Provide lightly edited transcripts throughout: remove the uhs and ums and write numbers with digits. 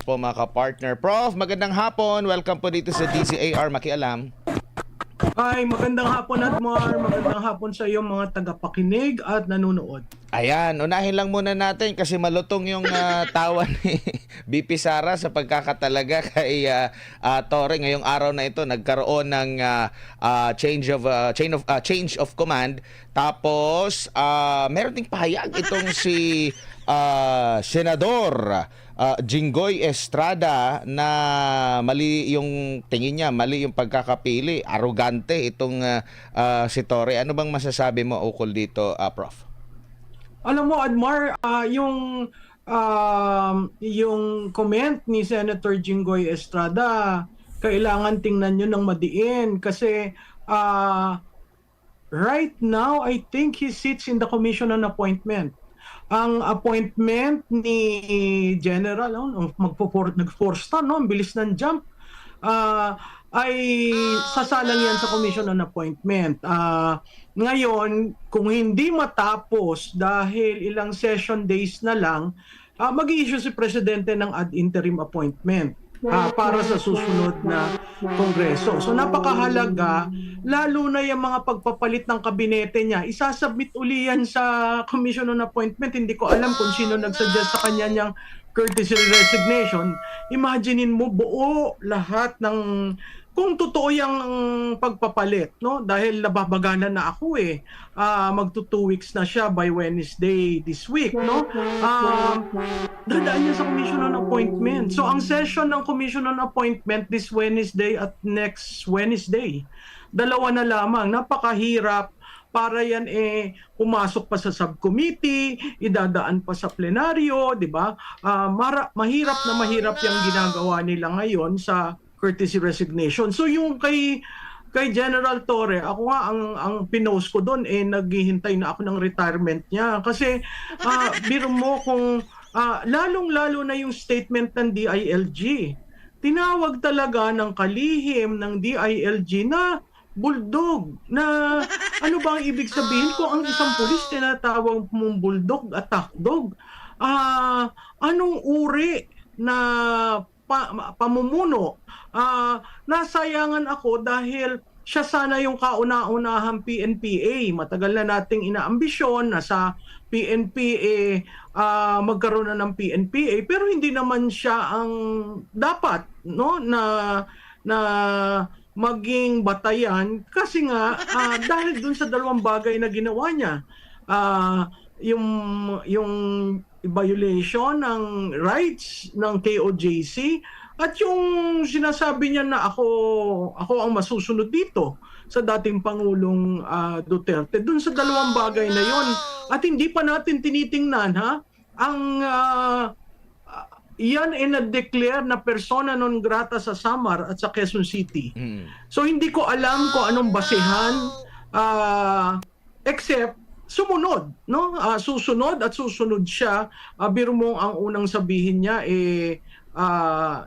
po mga ka-partner. Prof, magandang hapon. Welcome po dito sa DZAR Makialam. Ay, magandang hapon, Admar. Magandang hapon sa iyo mga tagapakinig at nanonood. Ayan, unahin lang muna natin kasi malutong yung tawa ni BP Sara sa pagkakatalaga kay Torre. Ngayong araw na ito nagkaroon ng change of command. Tapos meron ding pahayag itong si Senador Jinggoy Estrada na mali yung tingin niya, mali yung pagkakapili, arrogante itong si Torre. Ano bang masasabi mo ukol dito, Prof? Alam mo, Admar, yung comment ni Senator Jinggoy Estrada, kailangan tingnan nyo ng madiin kasi right now, I think he sits in the Commission on Appointment. Ang appointment ni General, nag-force na, no? Ang bilis ng jump. Ay sasalang yan sa Commission on Appointment. Ngayon, kung hindi matapos dahil ilang session days na lang, mag-i-issue si Presidente ng ad interim appointment para sa susunod na Kongreso. So napakahalaga, lalo na yung mga pagpapalit ng kabinete niya, isasubmit uli yan sa Commission on Appointment. Hindi ko alam kung sino nagsuggest sa kanya niyang courtesy resignation. Imaginein mo buo lahat ng kung totoo yung pagpapalit, no? Dahil nababagalan na ako eh. Magto 2 weeks na siya by Wednesday this week, no? Dadaan niya sa Commission on Appointment. So ang session ng Commission on Appointment this Wednesday at next Wednesday. Dalawa na lamang. Napakahirap para yan pumasok pa sa subcommittee, idadaan pa sa plenaryo, di ba? Mahirap na mahirap yung ginagawa nila ngayon sa courtesy resignation. So yung kay General Torre, ako nga ang pinost ko doon naghihintay na ako ng retirement niya kasi biro mo kung lalong-lalo na yung statement ng DILG. Tinawag talaga ng kalihim ng DILG na bulldog, na ano ba ang ibig sabihin ko ang isang pulis tinatawag mong bulldog at takdog? Anong uri na pamumuno? Nasayangan ako dahil siya sana yung kauna-unahang PNPA. Matagal na nating inaambisyon na sa PNPA magkaroon na ng PNPA, pero hindi naman siya ang dapat, no, na maging batayan kasi nga dahil dun sa dalawang bagay na ginawa niya, yung violation ng rights ng KOJC at yung sinasabi niya na ako ang masusunod dito sa dating Pangulong Duterte. Dun sa dalawang bagay na yon at hindi pa natin tinitingnan ang yan na-declare na persona non grata sa Samar at sa Quezon City. So hindi ko alam kung anong basehan except sumunod, no? Susunod at susunod siya. Biro mo ang unang sabihin niya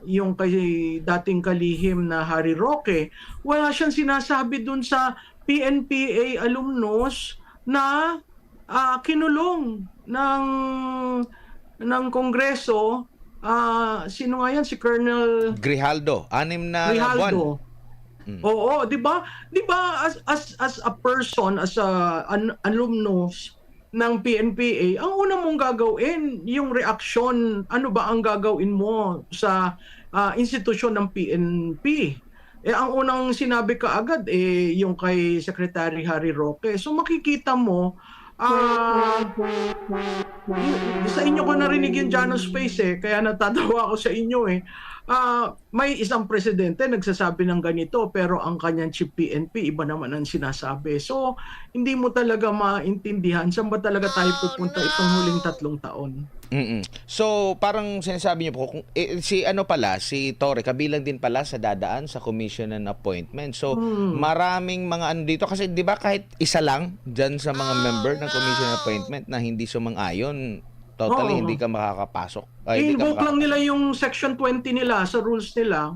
yung kay dating kalihim na Harry Roque. Wala siyang sinasabi dun sa PNPA alumnus na kinulong ng Kongreso. Sino nga yan? Si Colonel Grijaldo, 6 na buwan. Oo, 'di ba? 'Di ba as a person, as an alumnus ng PNPA, ang una mong gagawin yung reaksyon, ano ba ang gagawin mo sa institusyon ng PNP? Ang unang sinabi ka agad yung kay Secretary Harry Roque. So makikita mo sa inyo ko narinig yung Janus Space kaya natatawa ako sa inyo may isang presidente nagsasabi ng ganito pero ang kanyang chief PNP iba naman ang sinasabi. So hindi mo talaga maintindihan saan ba talaga tayo pupunta itong huling 3 taon. So parang sinasabi niyo po si Torre kabilang din pala sa dadaan sa commission and appointment. So maraming mga dito kasi 'di ba kahit isa lang diyan sa mga member ng commission and appointment na hindi sumang-ayon, totally hindi ka makakapasok. I-invoke lang nila yung section 20 nila sa rules nila.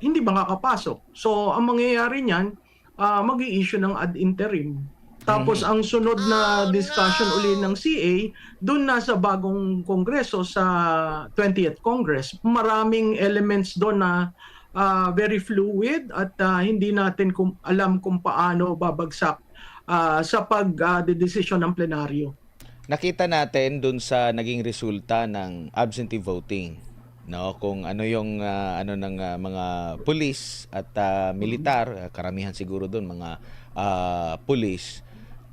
Hindi makakapasok. So ang mangyayari niyan, mag-i-issue ng ad interim. Tapos ang sunod na discussion uli ng CA, doon na sa bagong kongreso sa 20th Congress. Maraming elements doon na very fluid at hindi natin alam kung paano babagsak sa pag-desisyon ng plenaryo. Nakita natin dun sa naging resulta ng absentee voting, no, kung ano yung ano ng mga pulis at militar, karamihan siguro doon mga pulis.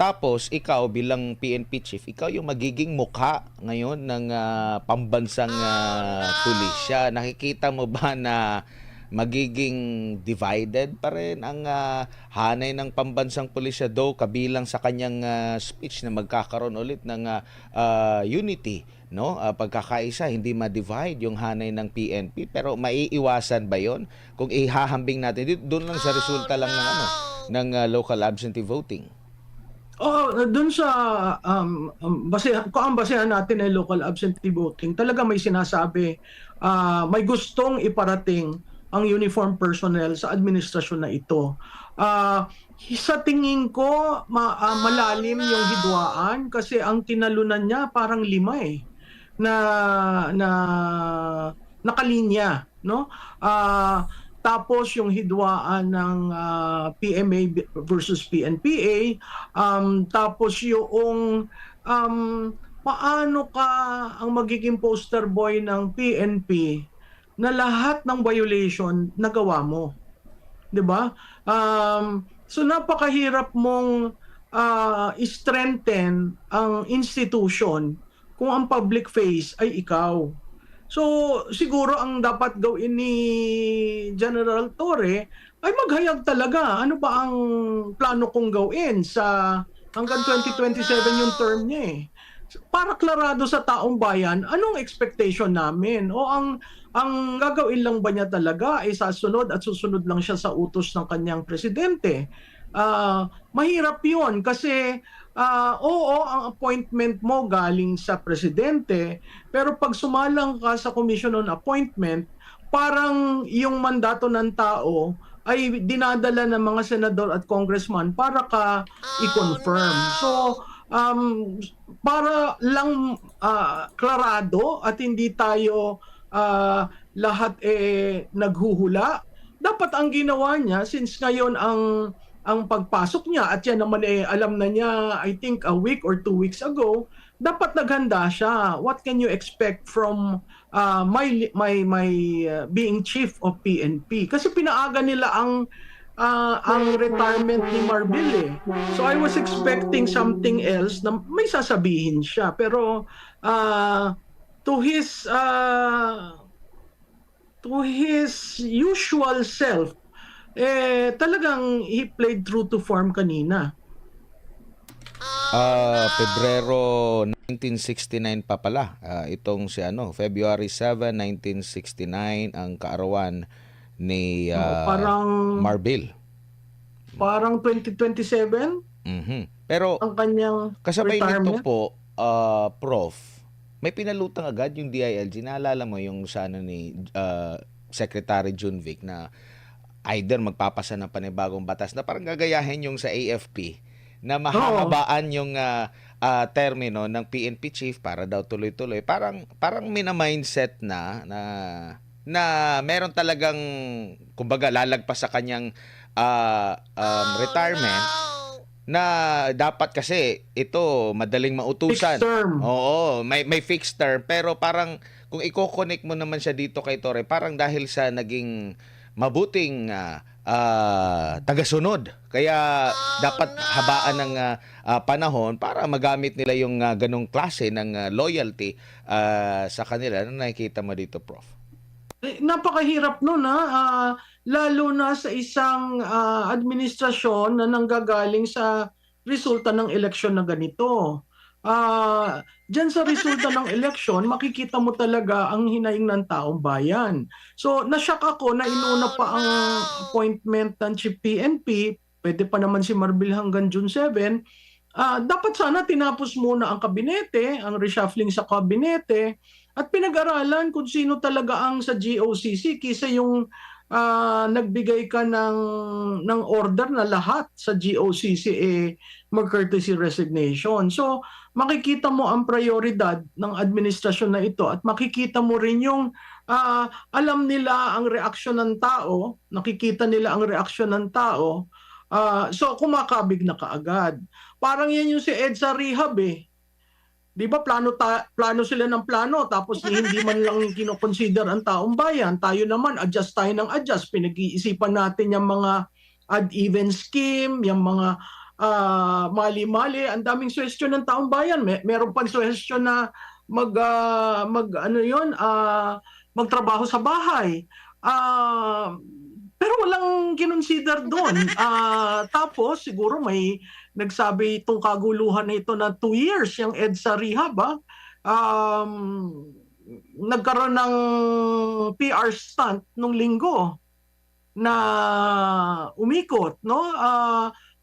Tapos ikaw bilang PNP chief, ikaw yung magiging mukha ngayon ng pambansang pulisya. Nakikita mo ba na magiging divided pa rin ang hanay ng pambansang pulisya, though kabilang sa kanyang speech na magkakaroon ulit ng unity, no? Pagkakaisa, hindi ma-divide yung hanay ng PNP, pero maiiwasan ba 'yon kung ihahambing natin doon lang sa resulta lang ng ng local absentee voting? Doon sa kung ang basehan natin ay local absentee voting, talaga may sinasabi, may gustong iparating ang uniform personnel sa administrasyon na ito. Sa tingin ko, malalim yung hidwaan kasi ang tinalunan niya parang 5 na nakalinya, no? Tapos yung hidwaan ng PMA versus PNPA, tapos yung paano ka ang magiging poster boy ng PNP na lahat ng violation nagawa mo, 'di ba? So napakahirap mong i-strengthen ang institution kung ang public face ay ikaw. So, siguro ang dapat gawin ni General Torre ay maghayag talaga. Ano ba ang plano kong gawin sa hanggang 2027 yung term niya eh. Para klarado sa taong bayan, anong expectation namin? O ang gagawin lang ba niya talaga ay sasunod at susunod lang siya sa utos ng kanyang presidente? Mahirap yun kasi oo, ang appointment mo galing sa presidente, pero pag sumalang ka sa Commission on Appointment, parang yung mandato ng tao ay dinadala ng mga senador at congressman para ka i-confirm. So, para lang klarado at hindi tayo lahat naghuhula, dapat ang ginawa niya, since ngayon ang pagpasok niya at yan naman alam na niya, I think a week or 2 weeks ago, dapat naghanda siya. What can you expect from my being chief of PNP? Kasi pinaaga nila ang retirement ni Marbil eh. So I was expecting something else na may sasabihin siya. Pero to his usual self, talagang he played true to form kanina. Pebrero 1969 pa pala. Itong si February 7, 1969 ang kaarawan ni parang Marbil. Parang 2027 Pero ang kanyang kasabay retirement. nito po, Prof, may pinalutang agad yung DILG. Naalala mo yung sa ni Secretary Junvic na either magpapasa ng panibagong batas na parang gagayahin yung sa AFP na mahahabaan yung termino ng PNP chief para daw tuloy-tuloy. Parang mina-mindset na meron talagang kumbaga lalagpas sa kanyang retirement na dapat kasi ito madaling mautusan. Fixed term. Oo, may fixed term, pero parang kung i-connect mo naman siya dito kay Torre, parang dahil sa naging mabuting tagasunod. Kaya dapat habaan ng panahon para magamit nila yung ganong klase ng loyalty sa kanila. Ano nakikita mo dito, Prof? Napakahirap nun lalo na sa isang administrasyon na nanggagaling sa resulta ng eleksyon na ganito. Diyan sa resulta ng eleksyon, makikita mo talaga ang hinaing ng taong bayan. So, nasyak ako na inuna pa ang appointment ng Chief PNP, pwede pa naman si Marbil hanggang June 7. Dapat sana tinapos muna ang kabinete, ang reshuffling sa kabinete, at pinag-aralan kung sino talaga ang sa GOCC kaysa yung nagbigay ka ng order na lahat sa GOCC mag-courtesy resignation. So makikita mo ang prioridad ng administrasyon na ito at makikita mo rin yung alam nila ang reaksyon ng tao, nakikita nila ang reaksyon ng tao, so kumakabig na kaagad. Parang yan yung si EDSA Rehab eh. Di ba plano sila ng plano tapos hindi man lang kinoconsider ang taong bayan. Tayo naman, adjust tayo ng adjust. Pinag-iisipan natin yung mga odd-even scheme, yung mga mali-mali. Ang daming suwestyon ng taong bayan. Meron pang suwestyon na magtrabaho sa bahay. Pero walang kinonsider doon. Tapos siguro may nagsabi itong kaguluhan na ito na 2 years yung EDSA Rehab. Nagkaroon ng PR stunt nung linggo na umikot, no?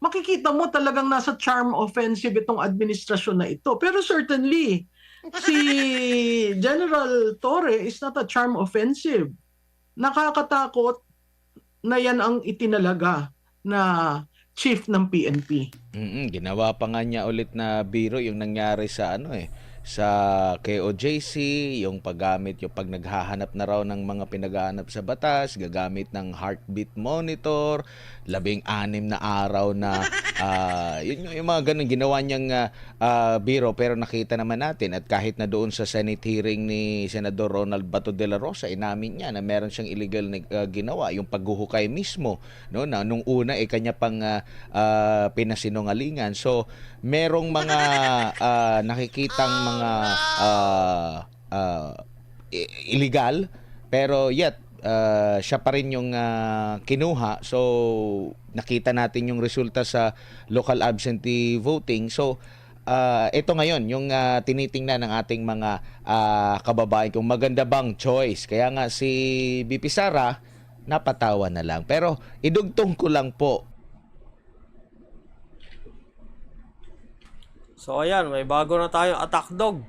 Makikita mo talagang nasa charm offensive itong administrasyon na ito. Pero certainly, si General Torre is not a charm offensive. Nakakatakot na yan ang itinalaga na chief ng PNP. Ginawa pa nga niya ulit na biro yung nangyari sa sa KOJC, yung paggamit, yung pag naghahanap na raw ng mga pinaghahanap sa batas, gagamit ng heartbeat monitor, 16 na araw na yun yung mga ganun ginawa niyang biro, pero nakita naman natin at kahit na doon sa Senate hearing ni Senador Ronald Bato de la Rosa, inamin niya na meron siyang illegal na ginawa, yung paghuhukay mismo, no, na nung una kanya pang pinasinungalingan. So merong mga nakikitang mga illegal, pero yet siya pa rin yung kinuha. So nakita natin yung resulta sa local absentee voting. So ito ngayon yung tinitingnan ng ating mga kababayan kung maganda bang choice. Kaya nga si BP Sara napatawa na lang. Pero idugtong ko lang po. So ayan, may bago na tayong attack dog.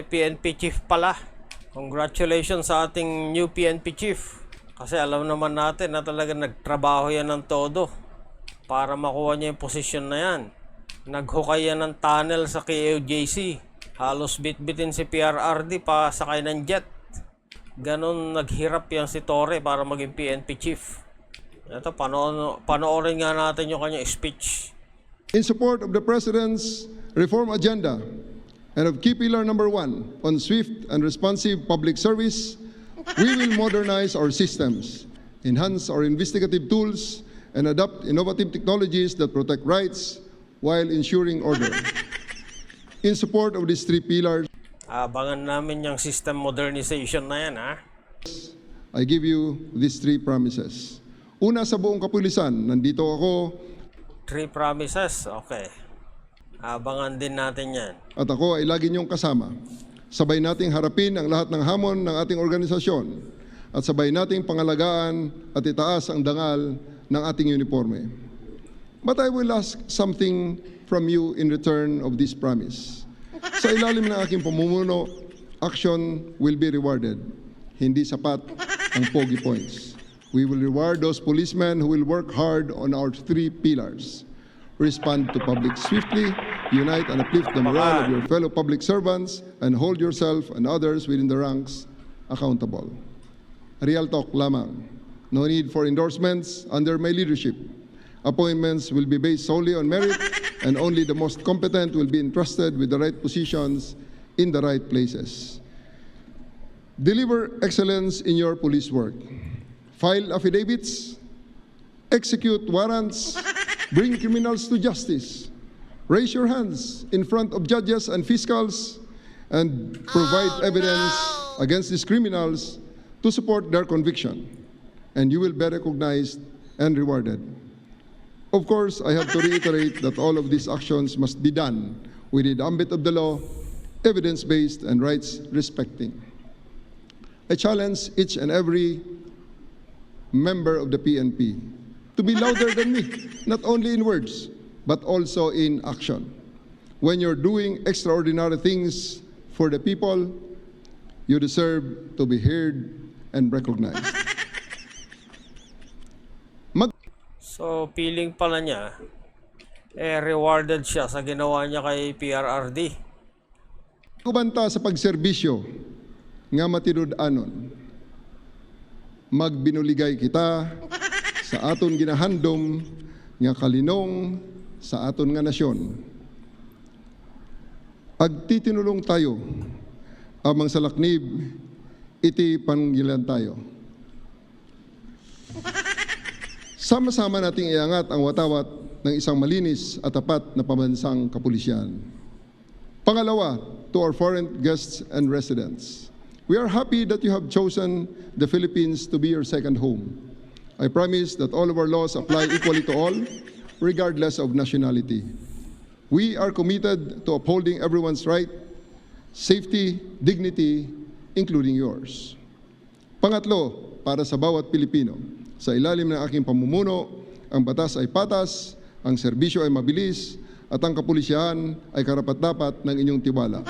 PNP chief pala. Congratulations sa ating new PNP chief. Kasi alam naman natin na talaga nagtrabaho yan ng todo para makuha niya yung posisyon na yan. Naghukay yan ng tunnel sa KOJC. Halos bitbitin si PRRD pa sakay ng jet. Ganon naghirap yan si Torre para maging PNP chief. Ito, panoorin nga natin yung kanyang speech. In support of the President's reform agenda and of key pillar number 1 on swift and responsive public service, we will modernize our systems, enhance our investigative tools, and adopt innovative technologies that protect rights while ensuring order. In support of these 3 pillars, Abangan namin yung system modernization na yan, ha? I give you these 3 promises. Una, sa buong kapulisan, nandito ako 3 promises, okay. Abangan din natin yan. at ako ay lagi niyong kasama. Sabay nating harapin ang lahat ng hamon ng ating organisasyon at sabay nating pangalagaan at itaas ang dangal ng ating uniforme. But I will ask something from you in return of this promise. Sa ilalim ng aking pamumuno, action will be rewarded. Hindi sapat ang pogi points. We will reward those policemen who will work hard on our 3 pillars. Respond to public swiftly, unite and uplift the morale of your fellow public servants, and hold yourself and others within the ranks accountable. Real talk lamang. No need for endorsements under my leadership. Appointments will be based solely on merit, and only the most competent will be entrusted with the right positions in the right places. Deliver excellence in your police work. File affidavits, execute warrants, bring criminals to justice, raise your hands in front of judges and fiscals, and provide evidence against these criminals to support their conviction, and you will be recognized and rewarded. Of course, I have to reiterate that all of these actions must be done within the ambit of the law, evidence-based and rights-respecting. I challenge each and every member of the PNP to be louder than me, not only in words, but also in action. When you're doing extraordinary things for the people, you deserve to be heard and recognized. So, feeling pala niya, rewarded siya sa ginawa niya kay PRRD. Kubanta sa pagserbisyo nga matinud-anon. Magbinuligay kita sa aton ginahandom nga kalinong sa aton nga nasyon. Agtitinulong tayo amang salaknib iti panggilan tayo. Sama-sama nating iangat ang watawat ng isang malinis at tapat na pambansang kapulisyan. Pangalawa, to our foreign guests and residents, we are happy that you have chosen the Philippines to be your second home. I promise that all of our laws apply equally to all, regardless of nationality. We are committed to upholding everyone's right, safety, dignity, including yours. Pangatlo, para sa bawat Pilipino, sa ilalim ng aking pamumuno, ang batas ay patas, ang serbisyo ay mabilis, at ang kapulisyahan ay karapat-dapat ng inyong tiwala.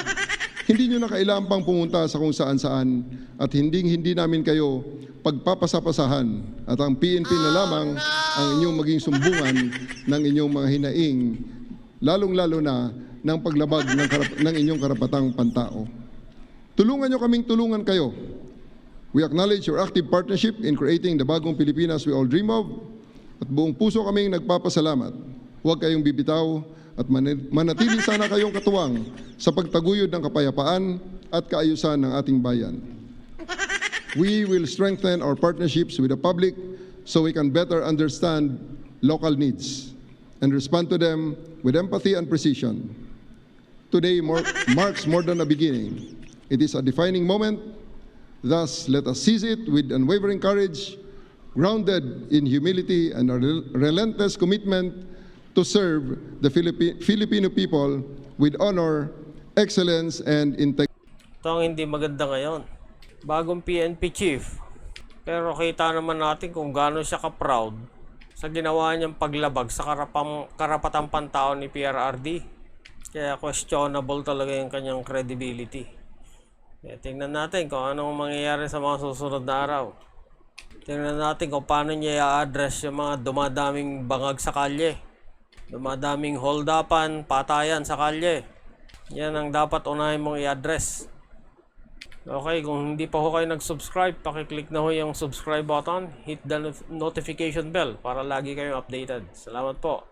Hindi nyo na kailangan pang pumunta sa kung saan-saan at hindi namin kayo pagpapasapasahan at ang PNP na lamang ang inyong maging sumbungan ng inyong mga hinaing, lalong-lalo na ng paglabag ng inyong karapatang pantao. Tulungan nyo kaming tulungan kayo. We acknowledge your active partnership in creating the bagong Pilipinas we all dream of at buong puso kaming nagpapasalamat. Huwag kayong bibitaw at manatili sana kayong katuwang sa pagtaguyod ng kapayapaan at kaayusan ng ating bayan. We will strengthen our partnerships with the public so we can better understand local needs and respond to them with empathy and precision. Today marks more than a beginning. It is a defining moment. Thus, let us seize it with unwavering courage, grounded in humility and a relentless commitment to serve the Filipino people with honor, excellence, and integrity. Ito ang hindi maganda ngayon. Bagong PNP chief. Pero kita naman natin kung gaano siya ka-proud sa ginawa niyang paglabag sa karapatang pantao ni PRRD. Kaya questionable talaga yung kanyang credibility. Kaya tingnan natin kung anong mangyayari sa mga susunod na araw. Tingnan natin kung paano niya i-address yung mga dumadaming bangag sa kalye. Dumadaming hold-upan, patayan sa kalye. Yan ang dapat unahin mong i-address. Okay, kung hindi pa ho kayo nag-subscribe, pakiclick na ho yung subscribe button, hit the notification bell para lagi kayong updated. Salamat po.